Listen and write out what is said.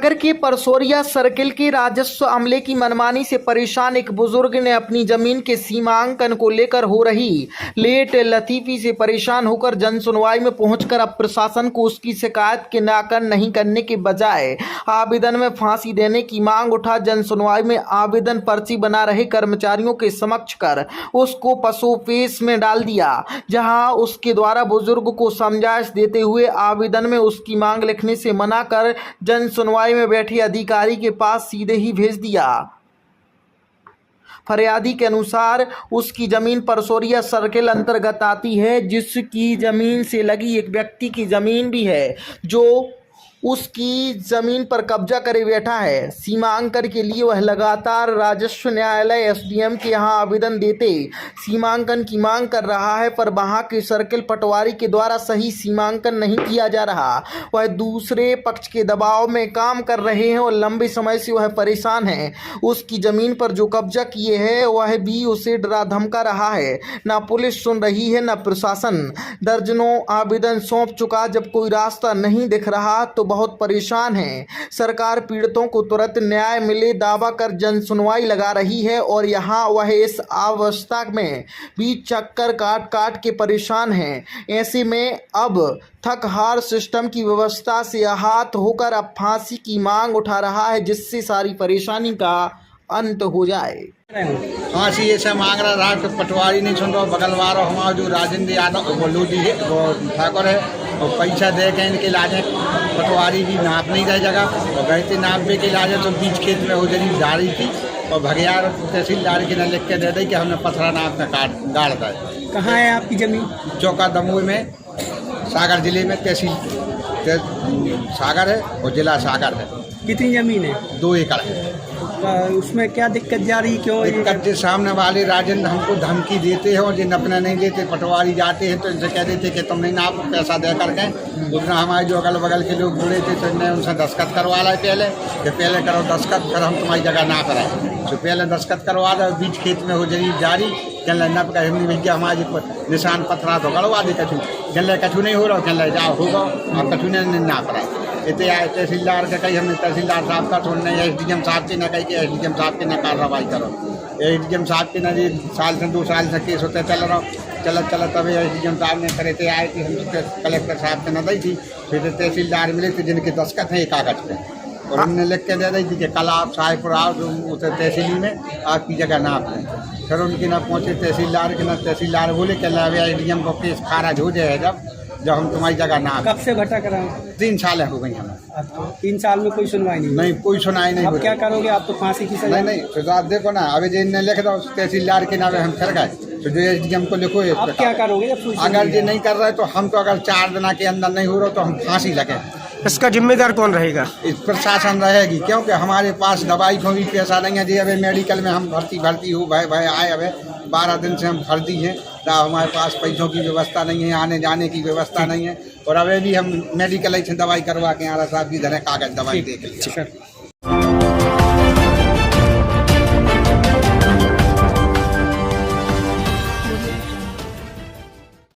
सागर के परसोरिया सर्किल के राजस्व अमले की मनमानी से परेशान एक बुजुर्ग ने अपनी जमीन के सीमांकन को लेकर हो रही लेट लतीफी से परेशान होकर जन सुनवाई में पहुंचकर अब प्रशासन को उसकी शिकायत के निराकरण नहीं करने के बजाय आवेदन में फांसी देने की मांग उठा। जन सुनवाई में आवेदन पर्ची बना रहे कर्मचारियों के समक्ष कर उसको पसोपेश में डाल दिया, जहां उसके द्वारा बुजुर्ग को समझाइश देते हुए आवेदन में उसकी मांग लिखने से मना कर जन सुनवाई में बैठे अधिकारी के पास सीधे ही भेज दिया। फरियादी के अनुसार उसकी जमीन परसोरिया सर्किल अंतर्गत आती है, जिसकी जमीन से लगी एक व्यक्ति की जमीन भी है जो उसकी जमीन पर कब्जा करे बैठा है। सीमांकन के लिए वह लगातार राजस्व न्यायालय एसडीएम के यहां आवेदन देते सीमांकन की मांग कर रहा है, पर वहां के सर्किल पटवारी के द्वारा सही सीमांकन नहीं किया जा रहा। वह दूसरे पक्ष के दबाव में काम कर रहे हैं और लंबे समय से वह परेशान है। उसकी जमीन पर जो कब्जा किए है वह भी उसे डरा धमका रहा है। न पुलिस सुन रही है न प्रशासन। दर्जनों आवेदन सौंप चुका, जब कोई रास्ता नहीं दिख रहा तो बहुत परेशान है। सरकार पीड़ितों को तुरंत न्याय मिले दावा कर जन सुनवाई लगा रही है और यहाँ वह इस अवस्था में भी चक्कर काट काट के परेशान है। ऐसे में अब थक हार सिस्टम की व्यवस्था से आहत होकर अब फांसी की मांग उठा रहा है, जिससे सारी परेशानी का अंत हो जाए। फांसी ऐसा मांग रहा तो पटवारी नहीं सुन रहा। बगल वाला हमारा जो राजेंद्र यादव वो लोधी है, वो ठाकुर है, और पैसा दे के इनके लाजे पटवारी भी नाप नहीं रहे जगह, और गए थे नापे के लाजे तो बीच खेत में वो जरी जा रही थी, और भगियार तहसीलदार के न लिख के दे दी कि हमने पथरा नाप में गाड़ दा। कहाँ है आपकी जमीन? चौका दमोह में, सागर जिले में, तहसील सागर है और जिला सागर है। कितनी जमीन है? 2 एकड़ है। उसमें क्या दिक्कत जा रही? क्यों दिक्कत? जो सामने वाले राजेंद्र हमको धमकी देते हैं और जो नपना नहीं देते, पटवारी जाते हैं तो इनसे कह देते कि तुम नहीं नाप पैसा दे करके। उतना हमारे जो अगल बगल के लोग जुड़े थे तो इन्हें उनसे दस्तखत करवा लाए पहले कि पहले करो दस्तखत, फिर हम तुम्हारी जगह नाप रहे। तो पहले दस्तखत करवा दो, बीच खेत में हो जरी जारी कहने नप का हिंदी भैया हमारे निशान पथरा तो गड़वा दे कछू, कहने कछू नहीं हो रहा, कहने जाओ होगा और कछू नहीं नाप रहा है। इतने आए तहसीलदार के कही, हमने तहसीलदार साहब का छोड़ना है, एसडीएम साहब के न कही कि एसडीएम साहब के न कार्रवाई करो। एसडीएम साहब के न जी साल से 2 साल से केस होते चल रहा चल तभी एसडीएम साहब ने करे थे आए कि हम कलेक्टर साहब के न दी थी। फिर तहसीलदार मिले थे जिनके दस्तखत हैं एक कागज पे, और उन्होंने लिख के दे दी थी कि कल आप साहेबपुर आओ जो उसे तहसीली में आपकी जगह नाप लें। फिर उनके न पहुँचे तहसीलदार के, न तहसीलदार बोले कि एसडीएम को केस खारिज हो जाए जब हम तुम्हारी जगह ना। कब से भटक रहे हैं? 3 साल हो गई हमें। 3 साल में कोई सुनवाई नहीं? कोई सुनाई नहीं। अब क्या करोगे? आप तो फांसी की सजा? नहीं तो आप देखो ना, अभी जो इन्हें लिख दो तहसीलदार के नाम हम फिर गए तो जो एसडीएम को लिखो। आप क्या करोगे? अगर ये नहीं कर रहे तो हम तो अगर 4 दिन के अंदर नहीं हो रहा तो हम फांसी लगे। इसका जिम्मेदार कौन रहेगा? इस प्रशासन रहेगी, क्योंकि हमारे पास दवाई को भी पैसा नहीं है जी। अभी मेडिकल में हम भर्ती हूँ भाई आए, अभी 12 दिन से हम भर्ती हैं, हमारे पास पैसों की व्यवस्था नहीं है, आने जाने की व्यवस्था नहीं है, और अभी भी हम मेडिकल से दवाई करवा के आ रहा साहब की धरे कागज दवाई दे के।